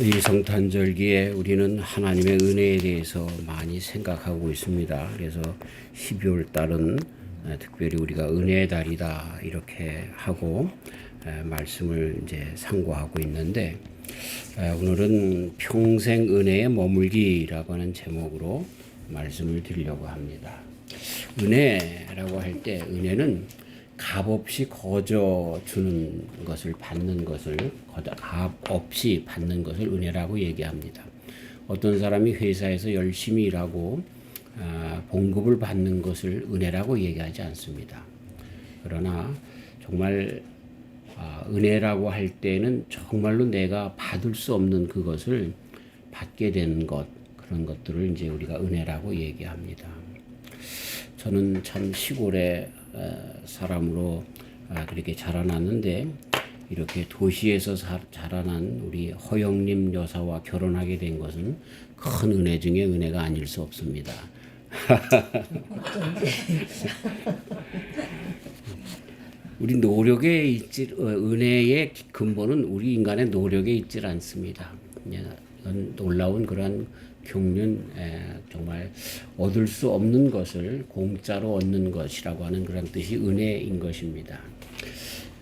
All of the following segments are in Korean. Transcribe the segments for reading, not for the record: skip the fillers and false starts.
이 성탄절기에 우리는 하나님의 은혜에 대해서 많이 생각하고 있습니다. 그래서 12월 달은 특별히 우리가 은혜의 달이다 이렇게 하고 말씀을 이제 상고하고 있는데, 오늘은 평생 은혜에 머물기라고 하는 제목으로 말씀을 드리려고 합니다. 은혜라고 할 때 은혜는 값없이 거저 주는 것을 받는 것을 값없이 받는 것을 은혜라고 얘기합니다. 어떤 사람이 회사에서 열심히 일하고 봉급을 받는 것을 은혜라고 얘기하지 않습니다. 그러나 정말 은혜라고 할 때는 정말로 내가 받을 수 없는 그것을 받게 되는 것, 그런 것들을 이제 우리가 은혜라고 얘기합니다. 저는 참 시골의 사람으로 그렇게 자라났는데, 이렇게 도시에서 자라난 우리 허영림 여사와 결혼하게 된 것은 큰 은혜 중에 은혜가 아닐 수 없습니다. 우리 노력에 있지, 은혜의 근본은 우리 인간의 노력에 있질 않습니다. 놀라운 그런 경륜, 정말 얻을 수 없는 것을 공짜로 얻는 것이라고 하는 그런 뜻이 은혜인 것입니다.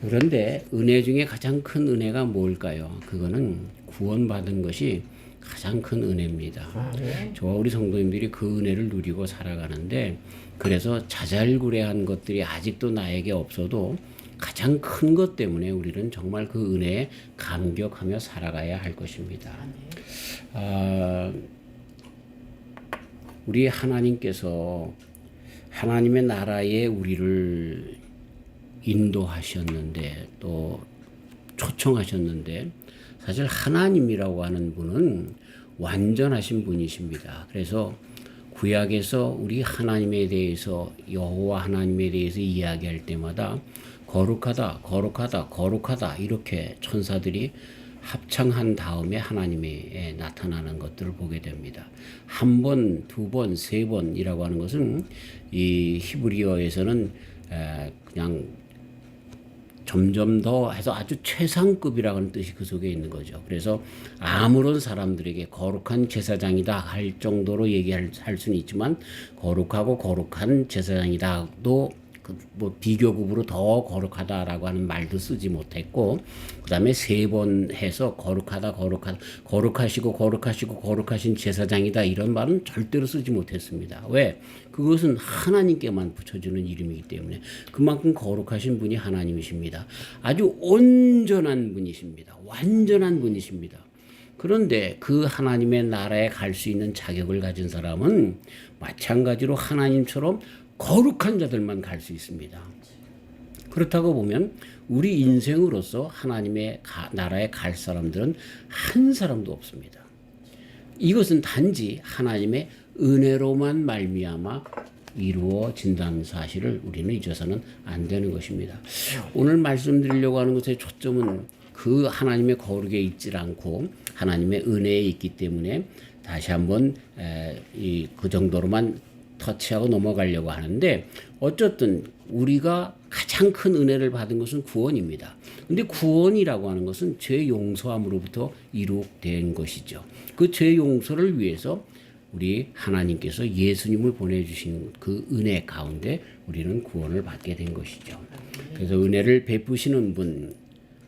그런데 은혜 중에 가장 큰 은혜가 뭘까요? 그거는 구원받은 것이 가장 큰 은혜입니다. 저와 우리 성도님들이 그 은혜를 누리고 살아가는데, 그래서 자잘구레한 것들이 아직도 나에게 없어도 가장 큰 것 때문에 우리는 정말 그 은혜에 감격하며 살아가야 할 것입니다. 우리 하나님께서 하나님의 나라에 우리를 인도하셨는데, 또 초청하셨는데, 사실 하나님이라고 하는 분은 완전하신 분이십니다. 그래서 구약에서 우리 하나님에 대해서, 여호와 하나님에 대해서 이야기할 때마다 거룩하다, 거룩하다, 거룩하다 이렇게 천사들이 합창한 다음에 하나님이 나타나는 것들을 보게 됩니다. 한 번, 두 번, 세 번이라고 하는 것은 이 히브리어에서는 그냥 점점 더 해서 아주 최상급이라는 뜻이 그 속에 있는 거죠. 그래서 아무런 사람들에게 거룩한 제사장이다 할 정도로 얘기할 수는 있지만, 거룩하고 거룩한 제사장이다도 뭐 비교급으로 더 거룩하다라고 하는 말도 쓰지 못했고, 그 다음에 세 번 해서 거룩하다, 거룩하시고 거룩하시고 거룩하신 제사장이다 이런 말은 절대로 쓰지 못했습니다. 왜? 그것은 하나님께만 붙여주는 이름이기 때문에. 그만큼 거룩하신 분이 하나님이십니다. 아주 온전한 분이십니다. 완전한 분이십니다. 그런데 그 하나님의 나라에 갈 수 있는 자격을 가진 사람은 마찬가지로 하나님처럼 거룩한 자들만 갈 수 있습니다. 그렇다고 보면 우리 인생으로서 하나님의 나라에 갈 사람들은 한 사람도 없습니다. 이것은 단지 하나님의 은혜로만 말미암아 이루어진다는 사실을 우리는 잊어서는 안 되는 것입니다. 오늘 말씀드리려고 하는 것의 초점은 그 하나님의 거룩에 있지 않고 하나님의 은혜에 있기 때문에 다시 한번 그 정도로만 터치하고 넘어가려고 하는데, 어쨌든 우리가 가장 큰 은혜를 받은 것은 구원입니다. 근데 구원이라고 하는 것은 죄 용서함으로부터 이룩된 것이죠. 그 죄 용서를 위해서 우리 하나님께서 예수님을 보내주신 그 은혜 가운데 우리는 구원을 받게 된 것이죠. 그래서 은혜를 베푸시는 분,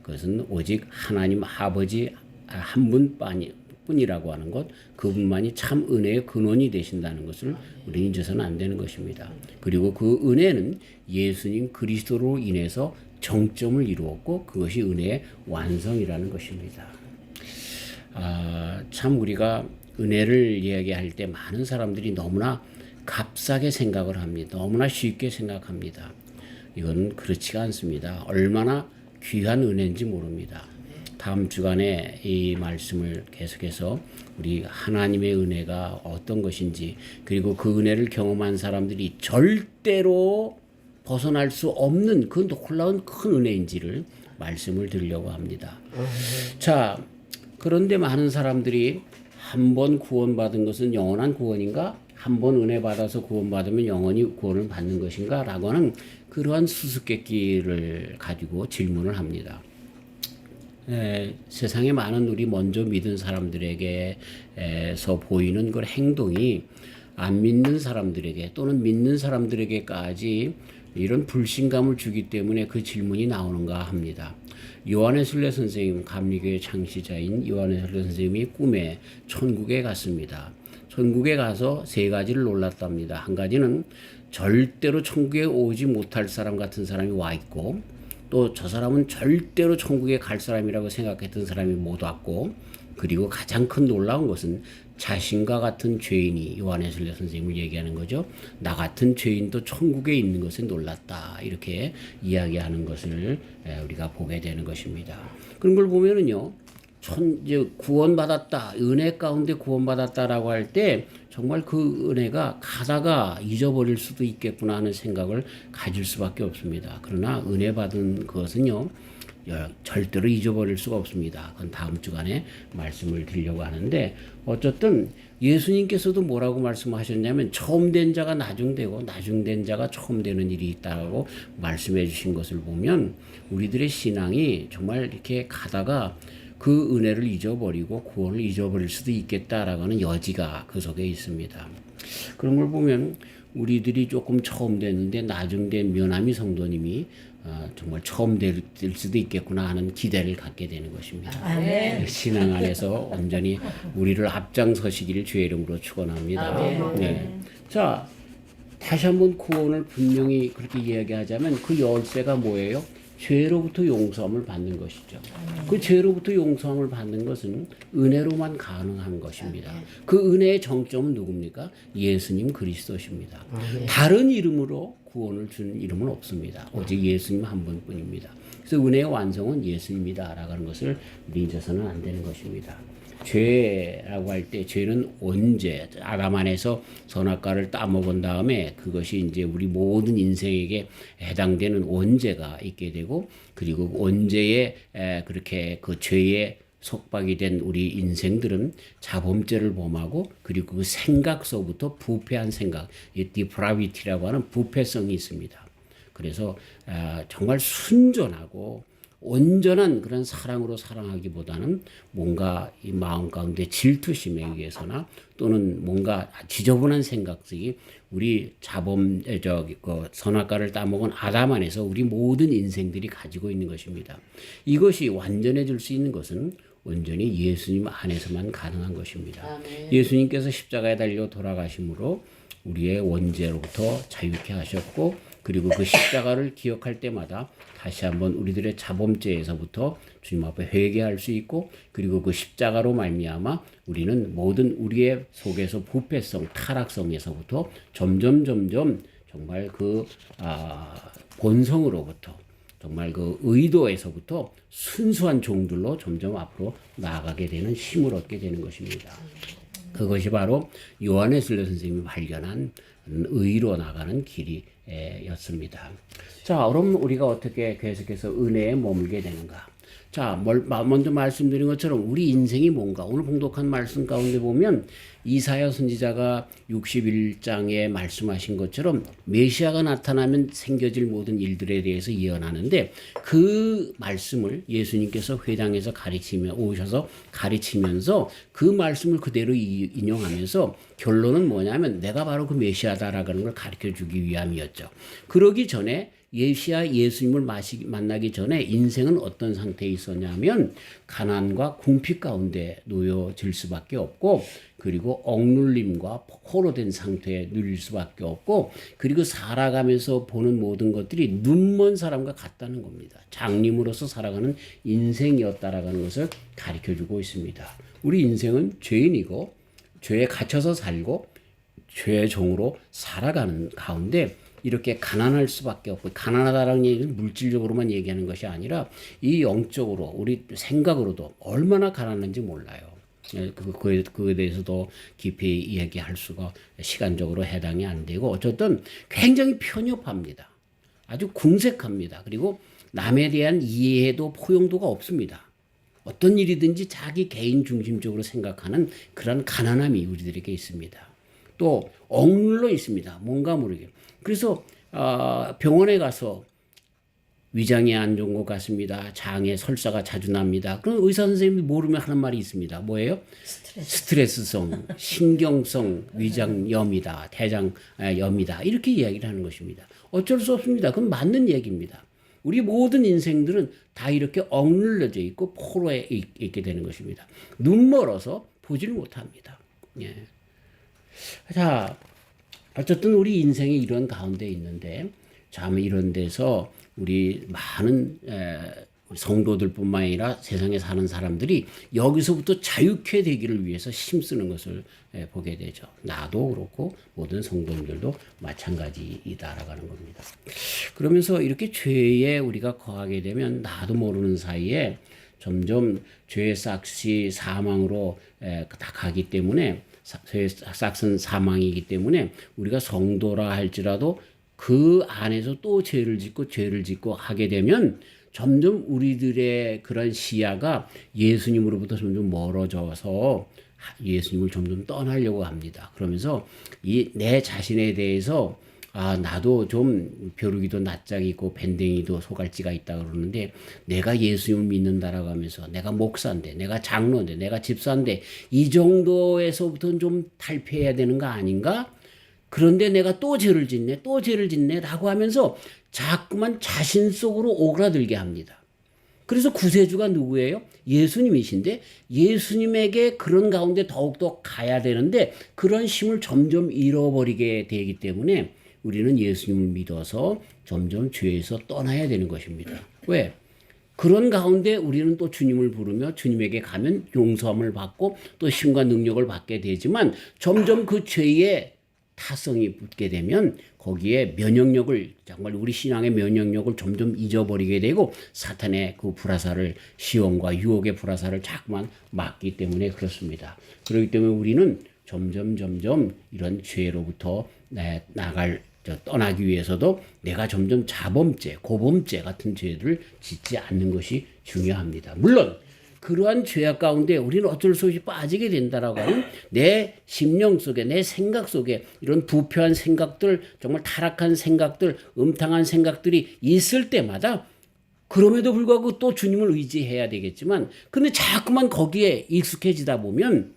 그것은 오직 하나님 아버지 한 분뿐이라고 하는 것, 그분만이 참 은혜의 근원이 되신다는 것을 우리는 잊어서는 안 되는 것입니다. 그리고 그 은혜는 예수님 그리스도로 인해서 정점을 이루었고, 그것이 은혜의 완성이라는 것입니다. 참 우리가 은혜를 이야기할 때 많은 사람들이 너무나 값싸게 생각을 합니다. 너무나 쉽게 생각합니다. 이건 그렇지가 않습니다. 얼마나 귀한 은혜인지 모릅니다. 다음 주간에 이 말씀을 계속해서 우리 하나님의 은혜가 어떤 것인지, 그리고 그 은혜를 경험한 사람들이 절대로 벗어날 수 없는 그 놀라운 큰 은혜인지를 말씀을 드리려고 합니다. 자, 그런데 많은 사람들이 한 번 구원받은 것은 영원한 구원인가? 한 번 은혜 받아서 구원받으면 영원히 구원을 받는 것인가? 라고 하는 그러한 수수께끼를 가지고 질문을 합니다. 세상에 많은 우리 먼저 믿은 사람들에게서 보이는 그 행동이 안 믿는 사람들에게 또는 믿는 사람들에게까지 이런 불신감을 주기 때문에 그 질문이 나오는가 합니다. 요한의 순례 선생님, 감리교의 창시자인 요한의 순례 선생님이 꿈에 천국에 갔습니다. 천국에 가서 세 가지를 놀랐답니다. 한 가지는 절대로 천국에 오지 못할 사람 같은 사람이 와 있고, 또 저 사람은 절대로 천국에 갈 사람이라고 생각했던 사람이 못 왔고, 그리고 가장 큰 놀라운 것은 자신과 같은 죄인이, 요한의 순례 선생님을 얘기하는 거죠. 나 같은 죄인도 천국에 있는 것에 놀랐다. 이렇게 이야기하는 것을 우리가 보게 되는 것입니다. 그런 걸 보면은요, 이제 구원받았다, 은혜 가운데 구원받았다라고 할 때 정말 그 은혜가 가다가 잊어버릴 수도 있겠구나 하는 생각을 가질 수밖에 없습니다. 그러나 은혜 받은 그것은요, 절대로 잊어버릴 수가 없습니다. 그건 다음 주간에 말씀을 드리려고 하는데, 어쨌든 예수님께서도 뭐라고 말씀하셨냐면 처음 된 자가 나중되고 나중된 자가 처음 되는 일이 있다고 말씀해 주신 것을 보면 우리들의 신앙이 정말 이렇게 가다가 그 은혜를 잊어버리고 구원을 잊어버릴 수도 있겠다라고 하는 여지가 그 속에 있습니다. 그런 걸 보면 우리들이 조금 처음 됐는데 나중된 면함이 성도님이 정말 처음 될 수도 있겠구나 하는 기대를 갖게 되는 것입니다. 아멘. 신앙 안에서 온전히 우리를 앞장서시기를 주의 이름으로 축원합니다. 네. 자, 다시 한번 구원을 분명히 그렇게 이야기하자면 그 열쇠가 뭐예요? 죄로부터 용서함을 받는 것이죠. 그 죄로부터 용서함을 받는 것은 은혜로만 가능한 것입니다. 그 은혜의 정점은 누굽니까? 예수님 그리스도십니다. 다른 이름으로 구원을 주는 이름은 없습니다. 오직 예수님 한 분뿐입니다. 그래서 은혜의 완성은 예수님이다라고 하는 것을 우리 잊어서는 안 되는 것입니다. 죄라고 할 때 죄는 원죄, 아담 안에서 선악과를 따먹은 다음에 그것이 이제 우리 모든 인생에게 해당되는 원죄가 있게 되고, 그리고 원죄에 그렇게 그 죄에 속박이 된 우리 인생들은 자범죄를 범하고, 그리고 그 생각서부터 부패한 생각, 이 depravity라고 하는 부패성이 있습니다. 그래서 정말 순전하고 온전한 그런 사랑으로 사랑하기보다는 뭔가 이 마음 가운데 질투심에 의해서나 또는 뭔가 지저분한 생각들이 우리 선악과를 따먹은 아담 안에서 우리 모든 인생들이 가지고 있는 것입니다. 이것이 완전해질 수 있는 것은 온전히 예수님 안에서만 가능한 것입니다. 아멘. 예수님께서 십자가에 달려 돌아가심으로 우리의 원죄로부터 자유케 하셨고, 그리고 그 십자가를 기억할 때마다 다시 한번 우리들의 자범죄에서부터 주님 앞에 회개할 수 있고, 그리고 그 십자가로 말미암아 우리는 모든 우리의 속에서 부패성, 타락성에서부터 점점 정말 그 본성으로부터, 정말 그 의도에서부터 순수한 종들로 점점 앞으로 나아가게 되는 힘을 얻게 되는 것입니다. 그것이 바로 요한의 순례 선생님이 발견한 의로 나가는 길이었습니다. 자, 그럼 우리가 어떻게 계속해서 은혜에 머물게 되는가? 자, 먼저 말씀드린 것처럼 우리 인생이 뭔가, 오늘 봉독한 말씀 가운데 보면 이사야 선지자가 61장에 말씀하신 것처럼 메시아가 나타나면 생겨질 모든 일들에 대해서 예언하는데, 그 말씀을 예수님께서 회당에서 오셔서 가르치면서 그 말씀을 그대로 인용하면서 결론은 뭐냐면 내가 바로 그 메시아다라는 걸 가르쳐주기 위함이었죠. 그러기 전에 예수님을 만나기 전에 인생은 어떤 상태에 있었냐면 가난과 궁핍 가운데 놓여질 수밖에 없고, 그리고 억눌림과 포로된 상태에 누릴 수밖에 없고, 그리고 살아가면서 보는 모든 것들이 눈먼 사람과 같다는 겁니다. 장님으로서 살아가는 인생이었다라는 것을 가르쳐주고 있습니다. 우리 인생은 죄인이고 죄에 갇혀서 살고 죄의 종으로 살아가는 가운데 이렇게 가난할 수밖에 없고, 가난하다라는 얘기는 물질적으로만 얘기하는 것이 아니라 이 영적으로 우리 생각으로도 얼마나 가난한지 몰라요. 그거에 대해서도 깊이 이야기할 수가 시간적으로 해당이 안 되고, 어쨌든 굉장히 편협합니다. 아주 궁색합니다. 그리고 남에 대한 이해도 포용도가 없습니다. 어떤 일이든지 자기 개인 중심적으로 생각하는 그런 가난함이 우리들에게 있습니다. 또 억눌러 있습니다. 뭔가 모르게. 그래서 병원에 가서 위장이 안 좋은 것 같습니다. 장에 설사가 자주 납니다. 그럼 의사 선생님도 모르면 하는 말이 있습니다. 뭐예요? 스트레스성, 신경성 위장염이다. 대장염이다. 이렇게 이야기를 하는 것입니다. 어쩔 수 없습니다. 그건 맞는 얘기입니다. 우리 모든 인생들은 다 이렇게 억눌려져 있고 포로에 있게 되는 것입니다. 눈 멀어서 보지를 못합니다. 예. 자, 어쨌든 우리 인생이 이런 가운데 있는데, 참 이런 데서 우리 많은 성도들뿐만 아니라 세상에 사는 사람들이 여기서부터 자유케 되기를 위해서 힘쓰는 것을 보게 되죠. 나도 그렇고 모든 성도님들도 마찬가지이다라고 하는 겁니다. 그러면서 이렇게 죄에 우리가 거하게 되면 나도 모르는 사이에 점점 죄의 싹이 사망으로 다 가기 때문에, 죄의 싹은 사망이기 때문에 우리가 성도라 할지라도 그 안에서 또 죄를 짓고 하게 되면 점점 우리들의 그런 시야가 예수님으로부터 점점 멀어져서 예수님을 점점 떠나려고 합니다. 그러면서 내 자신에 대해서 나도 좀 벼룩이도 낯짝이 있고 밴댕이도 소갈지가 있다 그러는데, 내가 예수님을 믿는다라고 하면서 내가 목사인데, 내가 장로인데, 내가 집사인데 이 정도에서부터는 좀 탈피해야 되는 거 아닌가? 그런데 내가 또 죄를 짓네 라고 하면서 자꾸만 자신 속으로 오그라들게 합니다. 그래서 구세주가 누구예요? 예수님이신데, 예수님에게 그런 가운데 더욱더 가야 되는데 그런 힘을 점점 잃어버리게 되기 때문에 우리는 예수님을 믿어서 점점 죄에서 떠나야 되는 것입니다. 왜? 그런 가운데 우리는 또 주님을 부르며 주님에게 가면 용서함을 받고 또 힘과 능력을 받게 되지만, 점점 그 죄의 타성이 붙게 되면 거기에 면역력을, 정말 우리 신앙의 면역력을 점점 잊어버리게 되고 사탄의 그 불화살을, 시험과 유혹의 불화살을 자꾸만 맞기 때문에 그렇습니다. 그렇기 때문에 우리는 점점 이런 죄로부터 떠나기 위해서도 내가 점점 자범죄, 고범죄 같은 죄를 짓지 않는 것이 중요합니다. 물론 그러한 죄악 가운데 우리는 어쩔 수 없이 빠지게 된다라고 하면 내 심령 속에, 내 생각 속에 이런 부패한 생각들, 정말 타락한 생각들, 음탕한 생각들이 있을 때마다 그럼에도 불구하고 또 주님을 의지해야 되겠지만, 근데 자꾸만 거기에 익숙해지다 보면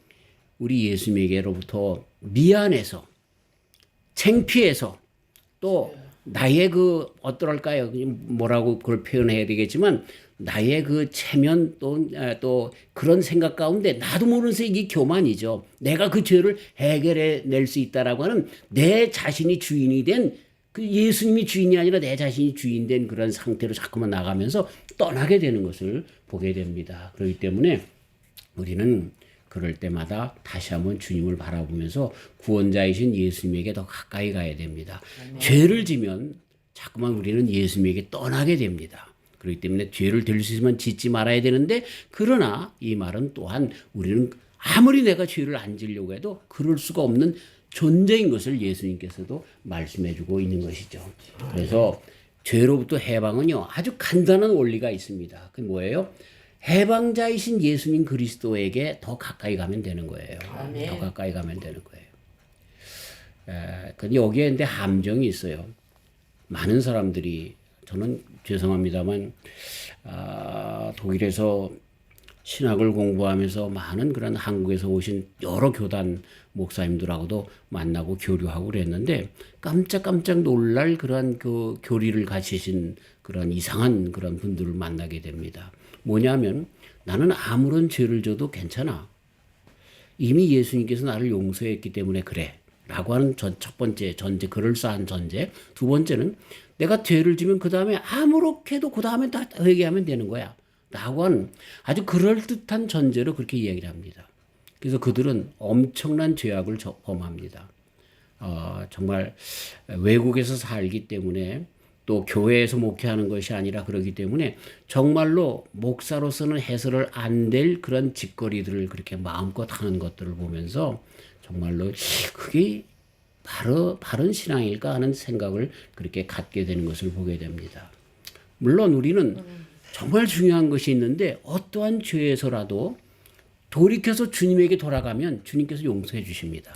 우리 예수님에게로부터 미안해서, 창피해서, 또 나의 그 어떠랄까요? 뭐라고 그걸 표현해야 되겠지만 나의 그 체면 또 그런 생각 가운데 나도 모르는 새에 이게 교만이죠. 내가 그 죄를 해결해 낼 수 있다라고 하는 내 자신이 주인이 된, 그 예수님이 주인이 아니라 내 자신이 주인 된 그런 상태로 자꾸만 나가면서 떠나게 되는 것을 보게 됩니다. 그렇기 때문에 우리는 그럴 때마다 다시 한번 주님을 바라보면서 구원자이신 예수님에게 더 가까이 가야 됩니다. 죄를 지면 자꾸만 우리는 예수님에게 떠나게 됩니다. 그렇기 때문에 죄를 될 수 있으면 짓지 말아야 되는데, 그러나 이 말은 또한 우리는 아무리 내가 죄를 안 지려고 해도 그럴 수가 없는 존재인 것을 예수님께서도 말씀해주고 있는 것이죠. 그래서 죄로부터 해방은요, 아주 간단한 원리가 있습니다. 그게 뭐예요? 해방자이신 예수님 그리스도에게 더 가까이 가면 되는 거예요. 아멘. 더 가까이 가면 되는 거예요. 근데 여기에 근데 함정이 있어요. 많은 사람들이, 저는 죄송합니다만 독일에서 신학을 공부하면서 많은 그런 한국에서 오신 여러 교단 목사님들하고도 만나고 교류하고 그랬는데, 깜짝 놀랄 그런 그 교리를 가지신 그런 이상한 그런 분들을 만나게 됩니다. 뭐냐면, 나는 아무런 죄를 져도 괜찮아. 이미 예수님께서 나를 용서했기 때문에 그래. 라고 하는 첫 번째 전제, 그럴싸한 전제. 두 번째는 내가 죄를 지면 그 다음에 아무렇게도 그 다음에 다 회개하면 되는 거야. 라고 하는 아주 그럴듯한 전제로 그렇게 이야기를 합니다. 그래서 그들은 엄청난 죄악을 범합니다. 정말 외국에서 살기 때문에, 또 교회에서 목회하는 것이 아니라 그러기 때문에 정말로 목사로서는 해서를 안 될 그런 짓거리들을 그렇게 마음껏 하는 것들을 보면서 정말로 그게 바른 신앙일까 하는 생각을 그렇게 갖게 되는 것을 보게 됩니다. 물론 우리는 정말 중요한 것이 있는데, 어떠한 죄에서라도 돌이켜서 주님에게 돌아가면 주님께서 용서해 주십니다.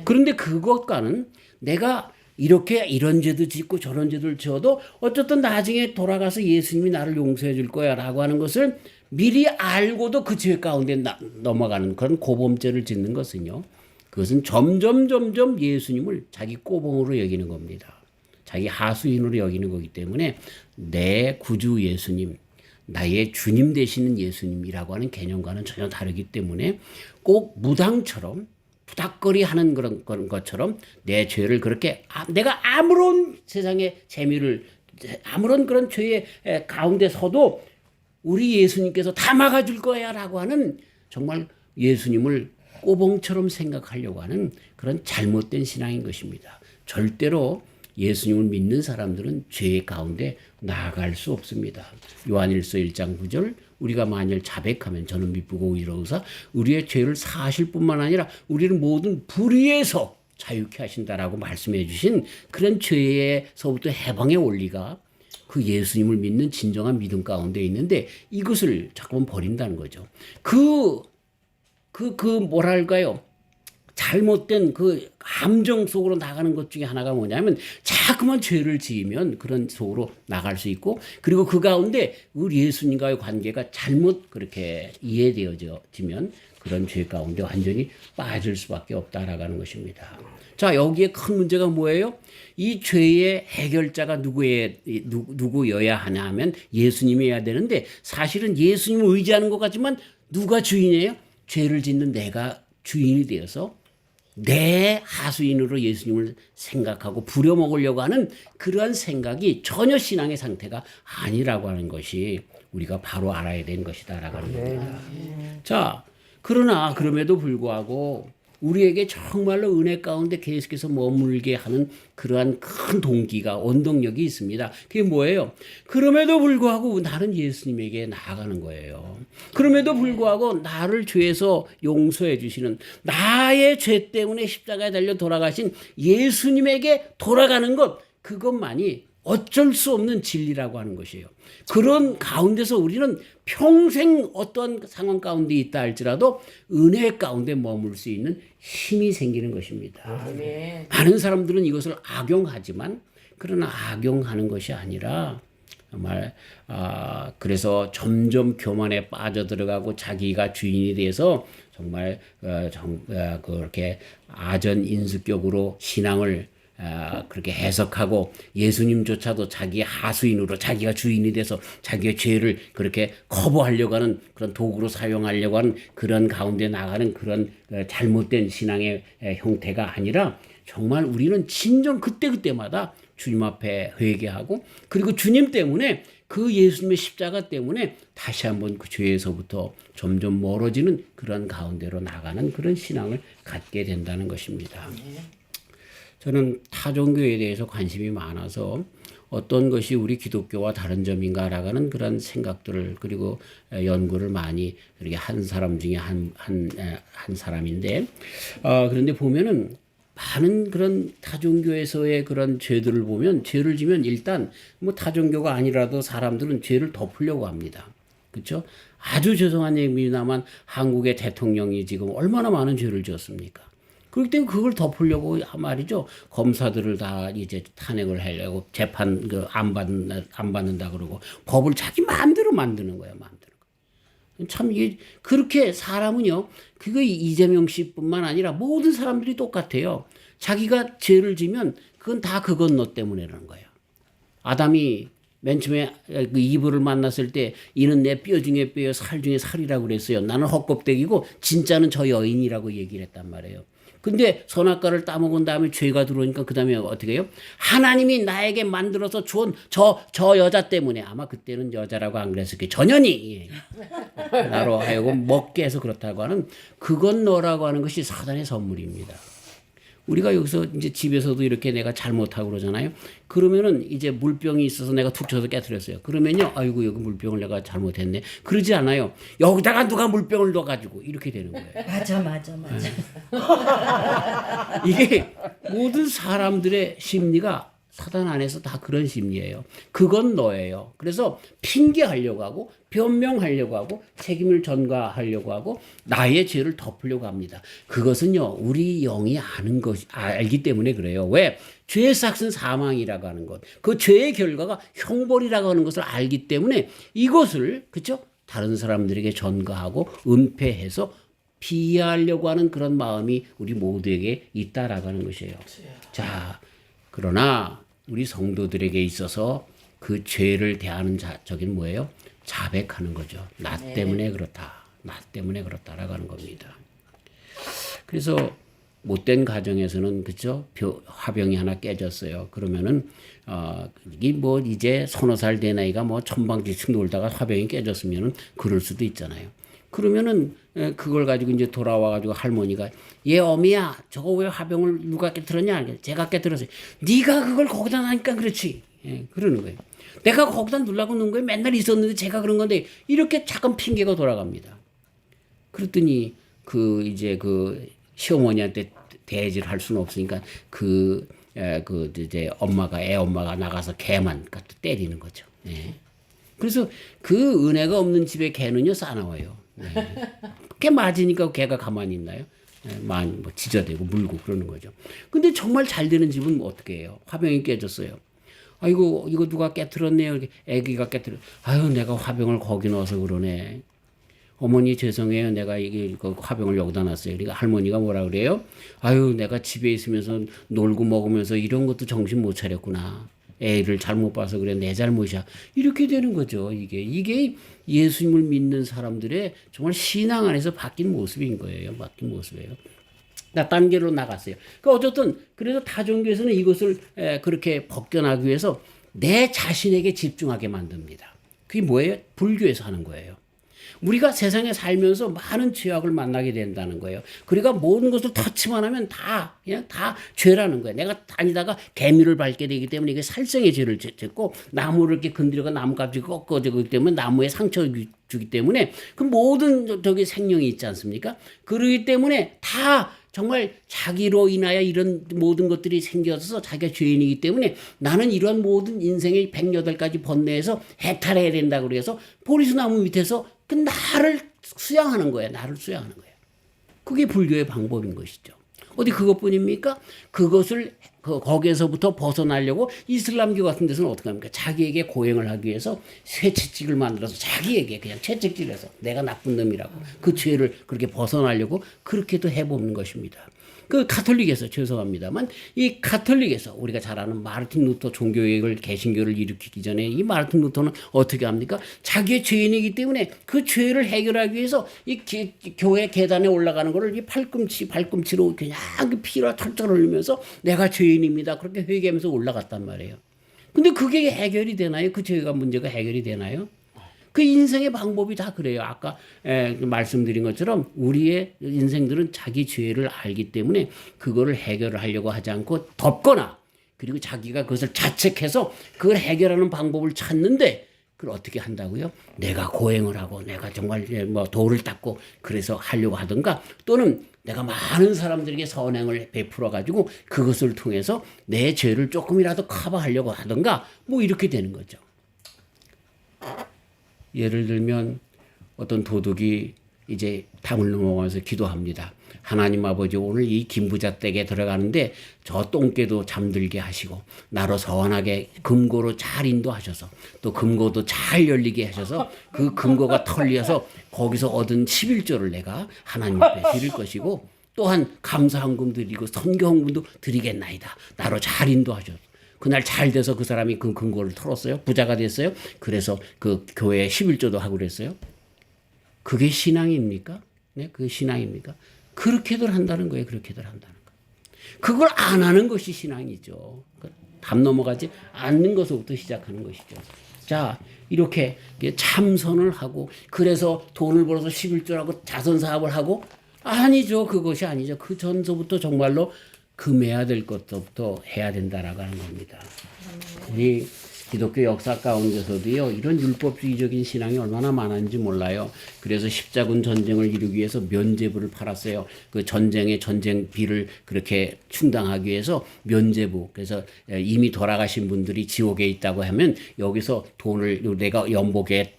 그런데 그것과는 내가 이렇게 이런 죄도 짓고 저런 죄를 지어도 어쨌든 나중에 돌아가서 예수님이 나를 용서해 줄 거야 라고 하는 것을 미리 알고도 그 죄 가운데 넘어가는 그런 고범죄를 짓는 것은요. 그것은 점점 예수님을 자기 꼬봉으로 여기는 겁니다. 자기 하수인으로 여기는 거기 때문에 내 구주 예수님, 나의 주님 되시는 예수님이라고 하는 개념과는 전혀 다르기 때문에 꼭 무당처럼 부닥거리 하는 그런 것처럼 내 죄를 그렇게 내가 아무런 세상의 재미를 아무런 그런 죄의 가운데 서도 우리 예수님께서 다 막아줄 거야 라고 하는 정말 예수님을 꼬봉처럼 생각하려고 하는 그런 잘못된 신앙인 것입니다. 절대로 예수님을 믿는 사람들은 죄 가운데 나아갈 수 없습니다. 요한일서 1장 9절 우리가 만일 자백하면 저는 미쁘고 의로우사 우리의 죄를 사하실 뿐만 아니라 우리를 모든 불의에서 자유케 하신다라고 말씀해 주신 그런 죄에서부터 해방의 원리가 그 예수님을 믿는 진정한 믿음 가운데 있는데 이것을 자꾸만 버린다는 거죠. 뭐랄까요. 잘못된 그 감정 속으로 나가는 것 중에 하나가 뭐냐면 자꾸만 죄를 지으면 그런 속으로 나갈 수 있고 그리고 그 가운데 우리 예수님과의 관계가 잘못 그렇게 이해되어지면 그런 죄 가운데 완전히 빠질 수밖에 없다라는 것입니다. 자, 여기에 큰 문제가 뭐예요? 이 죄의 해결자가 누구여야 하냐 하면 예수님이어야 되는데 사실은 예수님을 의지하는 것 같지만 누가 주인이에요? 죄를 짓는 내가 주인이 되어서 내 하수인으로 예수님을 생각하고 부려먹으려고 하는 그러한 생각이 전혀 신앙의 상태가 아니라고 하는 것이 우리가 바로 알아야 되는 것이다라고 하는 겁니다. 자, 그러나 그럼에도 불구하고 우리에게 정말로 은혜 가운데 계속해서 머물게 하는 그러한 큰 동기가 원동력이 있습니다. 그게 뭐예요? 그럼에도 불구하고 나는 예수님에게 나아가는 거예요. 그럼에도 불구하고 나를 죄에서 용서해 주시는 나의 죄 때문에 십자가에 달려 돌아가신 예수님에게 돌아가는 것 그것만이 어쩔 수 없는 진리라고 하는 것이에요. 그런 가운데서 우리는 평생 어떤 상황 가운데 있다 할지라도 은혜 가운데 머물 수 있는 힘이 생기는 것입니다. 네. 많은 사람들은 이것을 악용하지만 그러나 악용하는 것이 아니라 정말 그래서 점점 교만에 빠져들어가고 자기가 주인이 돼서 정말 그렇게 아전인수격으로 신앙을 그렇게 해석하고 예수님조차도 자기의 하수인으로 자기가 주인이 돼서 자기의 죄를 그렇게 커버하려고 하는 그런 도구로 사용하려고 하는 그런 가운데 나가는 그런 잘못된 신앙의 형태가 아니라 정말 우리는 진정 그때마다 주님 앞에 회개하고 그리고 주님 때문에 그 예수님의 십자가 때문에 다시 한번 그 죄에서부터 점점 멀어지는 그런 가운데로 나가는 그런 신앙을 갖게 된다는 것입니다. 저는 타종교에 대해서 관심이 많아서 어떤 것이 우리 기독교와 다른 점인가라고 하는 그런 생각들을 그리고 연구를 많이 이렇게 한 사람 중에 한 사람인데 그런데 보면은 많은 그런 타종교에서의 그런 죄들을 보면 죄를 지면 일단 뭐 타종교가 아니라도 사람들은 죄를 덮으려고 합니다. 그렇죠? 아주 죄송한 얘기입니다만 한국의 대통령이 지금 얼마나 많은 죄를 지었습니까? 그렇기 때문에 그걸 덮으려고 말이죠. 검사들을 다 이제 탄핵을 하려고 재판 안 받는다 그러고 법을 자기 마음대로 만드는 거야, 마음대로. 참 이게 그렇게 사람은요. 그거 이재명 씨뿐만 아니라 모든 사람들이 똑같아요. 자기가 죄를 지면 그건 다 그건 너 때문에라는 거예요. 아담이 맨 처음에 그 이브를 만났을 때 이는 내 뼈 중에 뼈요 살 중에 살이라고 그랬어요. 나는 헛껍데기고 진짜는 저 여인이라고 얘기를 했단 말이에요. 근데 선악과를 따먹은 다음에 죄가 들어오니까 그 다음에 어떻게 해요? 하나님이 나에게 만들어서 주온 저 여자 때문에 아마 그때는 여자라고 안 그랬을게요. 전현이 나로 하여금 먹게 해서 그렇다고 하는 그건 너라고 하는 것이 사단의 선물입니다. 우리가 여기서 이제 집에서도 이렇게 내가 잘못하고 그러잖아요. 그러면은 이제 물병이 있어서 내가 툭 쳐서 깨트렸어요. 그러면요, 아이고, 여기 물병을 내가 잘못했네. 그러지 않아요. 여기다가 누가 물병을 넣어가지고 이렇게 되는 거예요. 맞아. 이게 모든 사람들의 심리가 사단 안에서 다 그런 심리예요. 그건 너예요. 그래서 핑계하려고 하고 변명하려고 하고 책임을 전가하려고 하고 나의 죄를 덮으려고 합니다. 그것은요 우리 영이 아는 것 알기 때문에 그래요. 왜? 죄의 삭은 사망이라고 하는 것, 그 죄의 결과가 형벌이라고 하는 것을 알기 때문에 이것을 그렇죠? 다른 사람들에게 전가하고 은폐해서 피하려고 하는 그런 마음이 우리 모두에게 있다라고 하는 것이에요. 자, 그러나 우리 성도들에게 있어서 그 죄를 대하는 적인 뭐예요? 자백하는 거죠. 나 때문에 그렇다. 나 때문에 그렇다라고 하는 겁니다. 그래서 못된 가정에서는 그죠? 화병이 하나 깨졌어요. 그러면은 이게 뭐 이제 서너 살 된 아이가 뭐 천방지축 놀다가 화병이 깨졌으면은 그럴 수도 있잖아요. 그러면은 그걸 가지고 이제 돌아와 가지고 할머니가 얘 어미야 저거 왜 화병을 누가 깨뜨렸냐? 제가 깨뜨렸어요. 네가 그걸 거기다 놔니까 그렇지. 예, 그러는 거예요. 내가 거기다 누르려고 놓은 거예요. 맨날 있었는데 제가 그런 건데 이렇게 잠깐 핑계가 돌아갑니다. 그랬더니 그 이제 그 시어머니한테 대질 할 수는 없으니까 그 이제 애 엄마가 나가서 개만 갖다 때리는 거죠. 예. 그래서 그 은혜가 없는 집에 개는요 싸나워요. 예. 개 맞으니까 개가 가만히 있나요? 예, 뭐 지저대고 물고 그러는 거죠. 근데 정말 잘 되는 집은 뭐 어떻게 해요? 화병이 깨졌어요. 아이고 이거 누가 깨트렸네요. 애기가 깨트려. 아유 내가 화병을 거기 넣어서 그러네. 어머니 죄송해요. 내가 이게 그 화병을 여기다 놨어요. 그러니까 할머니가 뭐라 그래요? 아유 내가 집에 있으면서 놀고 먹으면서 이런 것도 정신 못 차렸구나. 애를 잘못 봐서 그래. 내 잘못이야. 이렇게 되는 거죠. 이게 예수님을 믿는 사람들의 정말 신앙 안에서 바뀐 모습인 거예요. 바뀐 모습이에요. 나 단계로 나갔어요. 그러니까 어쨌든 그래서 다종교에서는 이것을 그렇게 벗겨나기 위해서 내 자신에게 집중하게 만듭니다. 그게 뭐예요? 불교에서 하는 거예요. 우리가 세상에 살면서 많은 죄악을 만나게 된다는 거예요. 그러니까 모든 것을 터치만 하면 그냥 다 죄라는 거예요. 내가 다니다가 개미를 밟게 되기 때문에 이게 살생의 죄를 짓고 나무를 이렇게 건드려가 나무값이 꺾어지기 때문에 나무에 상처 주기 때문에 그 모든 저기 생명이 있지 않습니까? 그러기 때문에 다 정말 자기로 인하여 이런 모든 것들이 생겨서 자기가 죄인이기 때문에 나는 이러한 모든 인생의 108가지 번뇌에서 해탈해야 된다고 그래서 보리수나무 밑에서 그 나를 수양하는 거예요. 나를 수양하는 거예요. 그게 불교의 방법인 것이죠. 어디 그것뿐입니까? 그것을 거기에서부터 벗어나려고 이슬람교 같은 데서는 어떻게 합니까? 자기에게 고행을 하기 위해서 새 채찍을 만들어서 자기에게 그냥 채찍질해서 내가 나쁜 놈이라고 그 죄를 그렇게 벗어나려고 그렇게도 해보는 것입니다. 그 가톨릭에서 죄송합니다만 이 가톨릭에서 우리가 잘 아는 마르틴 루터 종교개혁을 개신교를 일으키기 전에 이 마르틴 루터는 어떻게 합니까? 자기의 죄인이기 때문에 그 죄를 해결하기 위해서 이 교회 계단에 올라가는 거를 이 발꿈치로 그냥 피로 털털 흘리면서 내가 죄인입니다. 그렇게 회개하면서 올라갔단 말이에요. 근데 그게 해결이 되나요? 그 죄가 문제가 해결이 되나요? 그 인생의 방법이 다 그래요. 아까 말씀드린 것처럼 우리의 인생들은 자기 죄를 알기 때문에 그거를 해결을 하려고 하지 않고 덮거나 그리고 자기가 그것을 자책해서 그걸 해결하는 방법을 찾는데 그걸 어떻게 한다고요? 내가 고행을 하고 내가 정말 뭐 도를 닦고 그래서 하려고 하든가 또는 내가 많은 사람들에게 선행을 베풀어 가지고 그것을 통해서 내 죄를 조금이라도 커버하려고 하든가 뭐 이렇게 되는 거죠. 예를 들면 어떤 도둑이 이제 담을 넘어가면서 기도합니다. 하나님 아버지 오늘 이 김부자 댁에 들어가는데 저 똥개도 잠들게 하시고 나로 서원하게 금고로 잘 인도하셔서 또 금고도 잘 열리게 하셔서 그 금고가 털려서 거기서 얻은 11조를 내가 하나님 앞에 드릴 것이고 또한 감사헌금 드리고 선교헌금도 드리겠나이다. 나로 잘 인도하셔서 그날 잘 돼서 그 사람이 그 금고를 털었어요. 부자가 됐어요. 그래서 그 교회에 11조도 하고 그랬어요. 그게 신앙입니까? 네, 그게 신앙입니까? 그렇게들 한다는 거예요. 그렇게들 한다는 거. 그걸 안 하는 것이 신앙이죠. 담 넘어가지 않는 것부터 시작하는 것이죠. 자, 이렇게 참선을 하고 그래서 돈을 벌어서 11조라고 자선사업을 하고 아니죠. 그것이 아니죠. 그 전서부터 정말로 금해야 될 것부터 해야 된다라고 하는 겁니다. 우리 기독교 역사 가운데서도요, 이런 율법주의적인 신앙이 얼마나 많았는지 몰라요. 그래서 십자군 전쟁을 이루기 위해서 면죄부를 팔았어요. 그 전쟁의 전쟁비를 그렇게 충당하기 위해서 면죄부. 그래서 이미 돌아가신 분들이 지옥에 있다고 하면 여기서 돈을 내가 연복에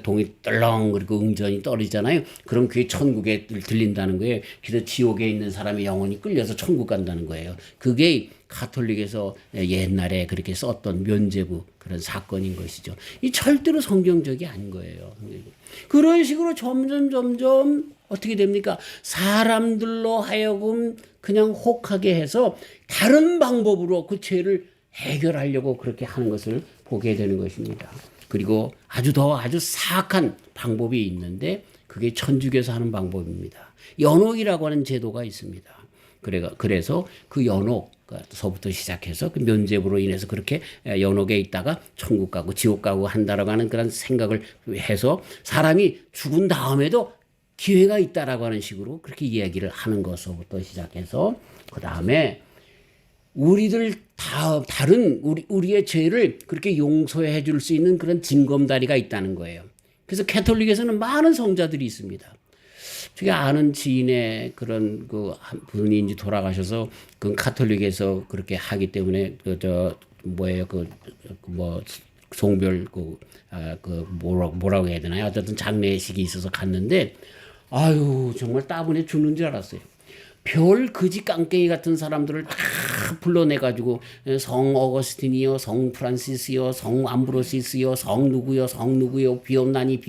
동이 떨렁 그리고 응전이 떨어지잖아요. 그럼 그게 천국에 들린다는 거예요. 그래서 지옥에 있는 사람의 영혼이 끌려서 천국 간다는 거예요. 그게 가톨릭에서 옛날에 그렇게 썼던 면죄부 그런 사건인 것이죠. 이 절대로 성경적이 아닌 거예요. 그런 식으로 점점 어떻게 됩니까? 사람들로 하여금 그냥 혹하게 해서 다른 방법으로 그 죄를 해결하려고 그렇게 하는 것을 보게 되는 것입니다. 그리고 아주 사악한 방법이 있는데 그게 천주교에서 하는 방법입니다. 연옥이라고 하는 제도가 있습니다. 그래서 그 연옥서부터 시작해서 그 면죄부로 인해서 그렇게 연옥에 있다가 천국 가고 지옥 가고 한다라고 하는 그런 생각을 해서 사람이 죽은 다음에도 기회가 있다라고 하는 식으로 그렇게 이야기를 하는 것부터 시작해서 그 다음에 우리들 다른 우리의 죄를 그렇게 용서해 줄 수 있는 그런 징검다리가 있다는 거예요. 그래서 캐톨릭에서는 많은 성자들이 있습니다. 제가 아는 지인의 그런 그 한 분이 이제 돌아가셔서 그 카톨릭에서 그렇게 하기 때문에 송별 뭐라고 해야 되나요? 어쨌든 장례식이 있어서 갔는데 아유 정말 따분해 죽는 줄 알았어요. 별 거지 깡깽이 같은 사람들을 다 불러내가지고 성 어거스틴이요, 성 프란시스요, 성 암브로시스요, 성 누구요, 비옵나니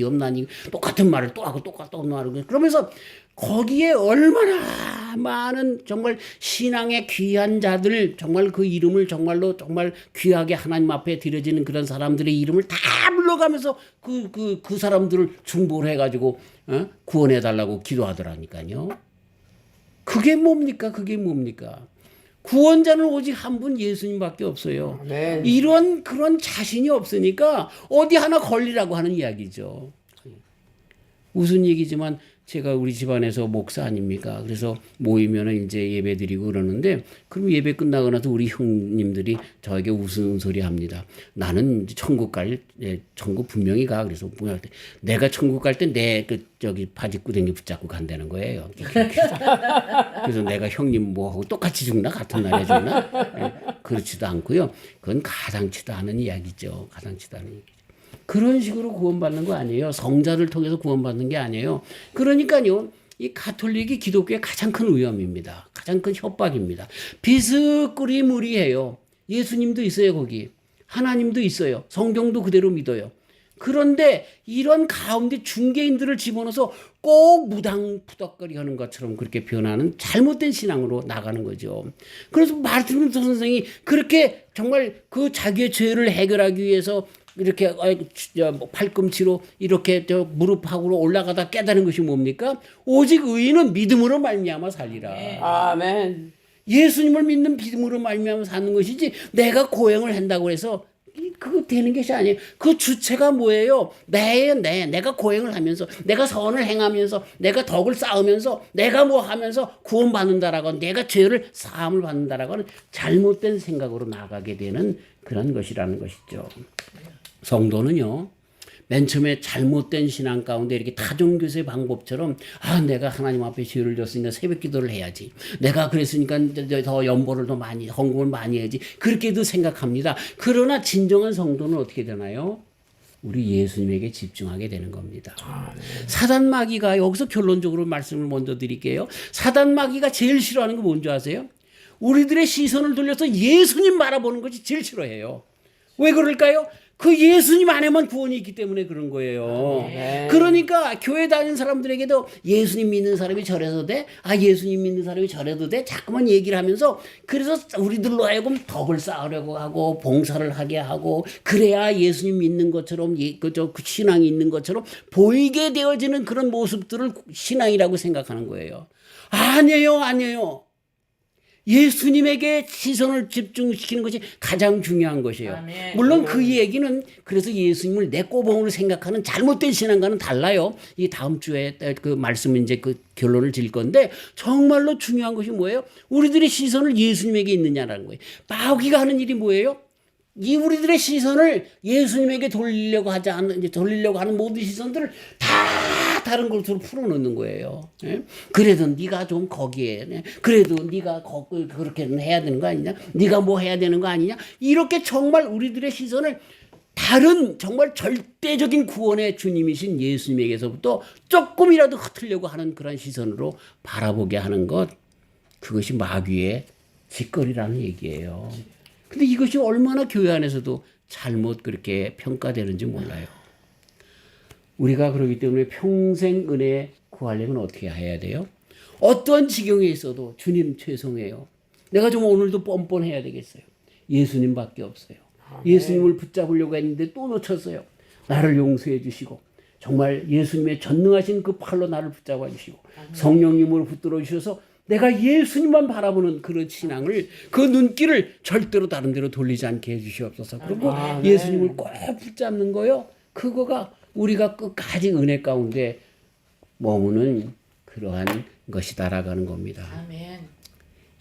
똑같은 말을 또 하고 똑같은 말을 그러면서 거기에 얼마나 많은 정말 신앙의 귀한 자들 정말 그 이름을 정말로 정말 귀하게 하나님 앞에 드려지는 그런 사람들의 이름을 다 불러가면서 그 사람들을 중보를 해가지고 구원해 달라고 기도하더라니까요. 그게 뭡니까? 구원자는 오직 한 분 예수님밖에 없어요. 네. 그런 자신이 없으니까 어디 하나 걸리라고 하는 이야기죠. 무슨 얘기지만 제가 우리 집안에서 목사 아닙니까? 그래서 모이면은 이제 예배 드리고 그러는데 그럼 예배 끝나고 나서 우리 형님들이 저에게 무슨 소리 합니다. 나는 천국 천국 분명히 가. 그래서 뭐야 내가 천국 갈 때 내 바지구덩이 붙잡고 간다는 거예요. 그래서 내가 형님 뭐하고 똑같이 죽나 같은 날에 죽나? 그렇지도 않고요. 그건 가당치도 않은 이야기죠. 그런 식으로 구원받는 거 아니에요. 성자를 통해서 구원받는 게 아니에요. 그러니까요. 이 가톨릭이 기독교의 가장 큰 위험입니다. 가장 큰 협박입니다. 비스꾸리무리해요. 예수님도 있어요 거기. 하나님도 있어요. 성경도 그대로 믿어요. 그런데 이런 가운데 중개인들을 집어넣어서 꼭 무당푸덕거리 하는 것처럼 그렇게 변하는 잘못된 신앙으로 나가는 거죠. 그래서 마르틴 루터 선생이 그렇게 정말 그 자기의 죄를 해결하기 위해서 이렇게 팔꿈치로 이렇게 무릎하고 올라가다 깨달은 것이 뭡니까? 오직 의인은 믿음으로 말미암아 살리라. 아멘. 예수님을 믿는 믿음으로 말미암아 사는 것이지 내가 고행을 한다고 해서 그거 되는 것이 아니에요. 그 주체가 뭐예요? 내가 고행을 하면서 내가 선을 행하면서 내가 덕을 쌓으면서 내가 뭐 하면서 구원받는다라고 내가 죄를 사함을 받는다라고 하는 잘못된 생각으로 나가게 되는 그런 것이라는 것이죠. 성도는요. 맨 처음에 잘못된 신앙 가운데 이렇게 타종교수의 방법처럼 내가 하나님 앞에 죄를 졌으니까 새벽 기도를 해야지. 내가 그랬으니까 더 연보를 더 많이 헌금을 많이 해야지. 그렇게도 생각합니다. 그러나 진정한 성도는 어떻게 되나요? 우리 예수님에게 집중하게 되는 겁니다. 사단 마귀가 여기서 결론적으로 말씀을 먼저 드릴게요. 사단 마귀가 제일 싫어하는 거 뭔지 아세요? 우리들의 시선을 돌려서 예수님 바라보는 것이 제일 싫어해요. 왜 그럴까요? 그 예수님 안에만 구원이 있기 때문에 그런 거예요. 그러니까 교회 다니는 사람들에게도 예수님 믿는 사람이 저래도 돼? 예수님 믿는 사람이 저래도 돼? 자꾸만 얘기를 하면서 그래서 우리들로 하여금 덕을 쌓으려고 하고 봉사를 하게 하고 그래야 예수님 믿는 것처럼 그 신앙이 있는 것처럼 보이게 되어지는 그런 모습들을 신앙이라고 생각하는 거예요. 아니에요. 예수님에게 시선을 집중시키는 것이 가장 중요한 것이에요. 아멘. 물론 그 얘기는 그래서 예수님을 내 꼬봉으로 생각하는 잘못된 신앙과는 달라요. 이 다음 주에 그 말씀 이제 그 결론을 질 건데 정말로 중요한 것이 뭐예요? 우리들의 시선을 예수님에게 있느냐라는 거예요. 마귀가 하는 일이 뭐예요? 이 우리들의 시선을 예수님에게 돌리려고 하는 모든 시선들을 다 다른 것으로 풀어놓는 거예요. 그래도 네가 좀 거기에, 그래도 네가 그렇게는 해야 되는 거 아니냐? 네가 뭐 해야 되는 거 아니냐? 이렇게 정말 우리들의 시선을 다른 정말 절대적인 구원의 주님이신 예수님에게서부터 조금이라도 흩으려고 하는 그런 시선으로 바라보게 하는 것, 그것이 마귀의 짓거리라는 얘기예요. 근데 이것이 얼마나 교회 안에서도 잘못 그렇게 평가되는지 몰라요. 우리가 그러기 때문에 평생 은혜 구하려면 어떻게 해야 돼요? 어떤 지경에 있어도 주님 죄송해요. 내가 좀 오늘도 뻔뻔해야 되겠어요. 예수님밖에 없어요. 예수님을 붙잡으려고 했는데 또 놓쳤어요. 나를 용서해 주시고 정말 예수님의 전능하신 그 팔로 나를 붙잡아 주시고 성령님으로 붙들어 주셔서 내가 예수님만 바라보는 그런 신앙을, 그 눈길을 절대로 다른 데로 돌리지 않게 해주시옵소서. 그리고 예수님을 꼭 붙잡는 거요. 그거가 우리가 끝까지 은혜 가운데 머무는 그러한 것이 달아가는 겁니다. 아멘.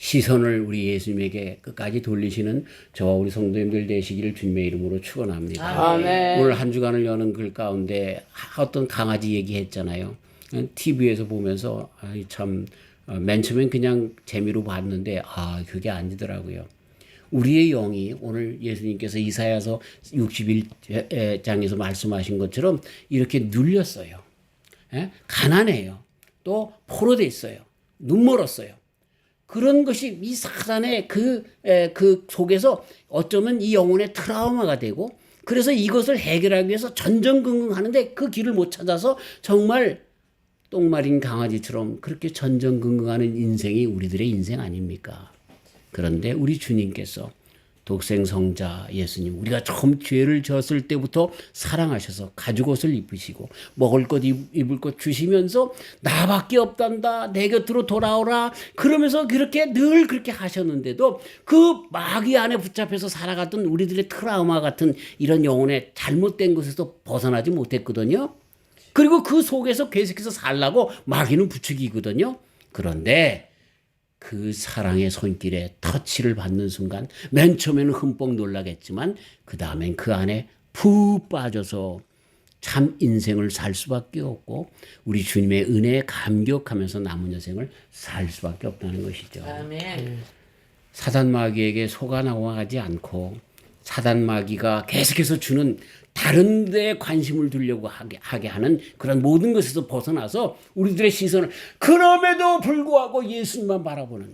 시선을 우리 예수님에게 끝까지 돌리시는 저와 우리 성도님들 되시기를 주님의 이름으로 축원합니다. 아멘. 오늘 한 주간을 여는 글 가운데 어떤 강아지 얘기했잖아요. TV에서 보면서 참 맨 처음엔 그냥 재미로 봤는데 그게 아니더라고요. 우리의 영이 오늘 예수님께서 이사야서 61장에서 말씀하신 것처럼 이렇게 눌렸어요. 가난해요. 또 포로됐어요. 눈멀었어요. 그런 것이 이 사단의 그 속에서 어쩌면 이 영혼의 트라우마가 되고, 그래서 이것을 해결하기 위해서 전전긍긍하는데 그 길을 못 찾아서 정말 똥마린 강아지처럼 그렇게 전전긍긍하는 인생이 우리들의 인생 아닙니까? 그런데 우리 주님께서 독생성자 예수님, 우리가 처음 죄를 졌을 때부터 사랑하셔서 가죽옷을 입으시고 먹을 것 입을 것 주시면서 나밖에 없단다, 내 곁으로 돌아오라, 그러면서 그렇게 늘 그렇게 하셨는데도 그 마귀 안에 붙잡혀서 살아갔던 우리들의 트라우마 같은 이런 영혼의 잘못된 것에서 벗어나지 못했거든요. 그리고 그 속에서 계속해서 살라고 마귀는 부추기거든요. 그런데 그 사랑의 손길에 터치를 받는 순간 맨 처음에는 흠뻑 놀라겠지만 그 다음엔 그 안에 푹 빠져서 참 인생을 살 수밖에 없고 우리 주님의 은혜에 감격하면서 남은 여생을 살 수밖에 없다는 것이죠. 아멘. 사단 마귀에게 속아 넘어가지 않고 사단 마귀가 계속해서 주는 다른 데에 관심을 두려고 하게 하는 그런 모든 것에서 벗어나서 우리들의 시선을 그럼에도 불구하고 예수님만 바라보는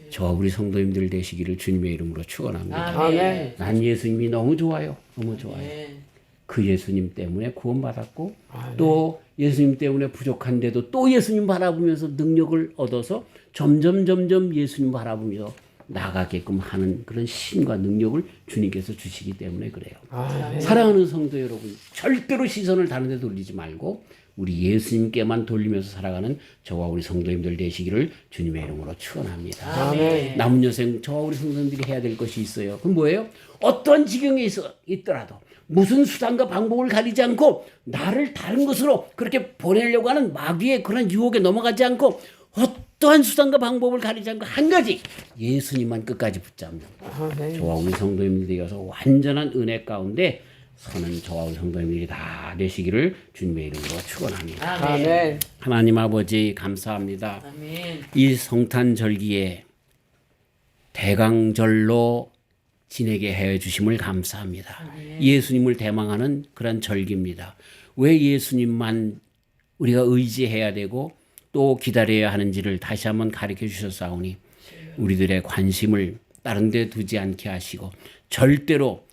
저와 우리 성도님들 되시기를 주님의 이름으로 축원합니다. 아멘. 난 예수님이 너무 좋아요. 너무 좋아요. 아멘. 그 예수님 때문에 구원받았고 또 예수님 때문에 부족한데도 또 예수님 바라보면서 능력을 얻어서 점점 예수님 바라보며 나가게끔 하는 그런 힘과 능력을 주님께서 주시기 때문에 그래요. 사랑하는 성도 여러분, 절대로 시선을 다른 데 돌리지 말고 우리 예수님께만 돌리면서 살아가는 저와 우리 성도님들 되시기를 주님의 이름으로 축원합니다. 남은 여생 저와 우리 성도님들이 해야 될 것이 있어요. 그럼 뭐예요? 어떤 지경에 있더라도 무슨 수단과 방법을 가리지 않고 나를 다른 것으로 그렇게 보내려고 하는 마귀의 그런 유혹에 넘어가지 않고 어떠한 수단과 방법을 가리지 않고 한 가지 예수님만 끝까지 붙잡는 저와 우리 성도님들이 되어서 완전한 은혜 가운데 서는 저와 우리 성도님들이 다 되시기를 주님의 이름으로 축원합니다. 아멘. 하나님 아버지 감사합니다. 아멘. 이 성탄절기에 대강절로 지내게 해주심을 감사합니다. 예수님을 대망하는 그런 절기입니다. 왜 예수님만 우리가 의지해야 되고 또 기다려야 하는지를 다시 한번 가르쳐 주셨사오니 우리들의 관심을 다른 데 두지 않게 하시고 절대로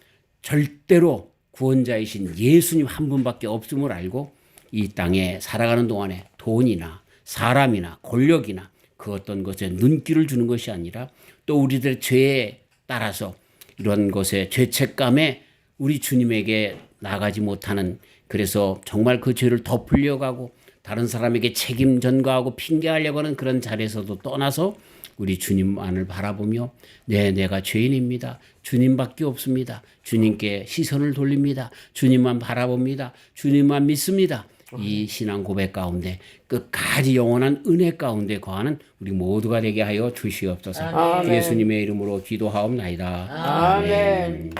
구원자이신 예수님 한 분밖에 없음을 알고 이 땅에 살아가는 동안에 돈이나 사람이나 권력이나 그 어떤 것에 눈길을 주는 것이 아니라 또 우리들의 죄에 따라서 이런 것에 죄책감에 우리 주님에게 나가지 못하는, 그래서 정말 그 죄를 덮으려고 하고 다른 사람에게 책임 전가하고 핑계하려고 하는 그런 자리에서도 떠나서 우리 주님만을 바라보며 내가 죄인입니다. 주님밖에 없습니다. 주님께 시선을 돌립니다. 주님만 바라봅니다. 주님만 믿습니다. 이 신앙 고백 가운데 끝까지 영원한 은혜 가운데 거하는 우리 모두가 되게 하여 주시옵소서. 예수님의 이름으로 기도하옵나이다. 아멘.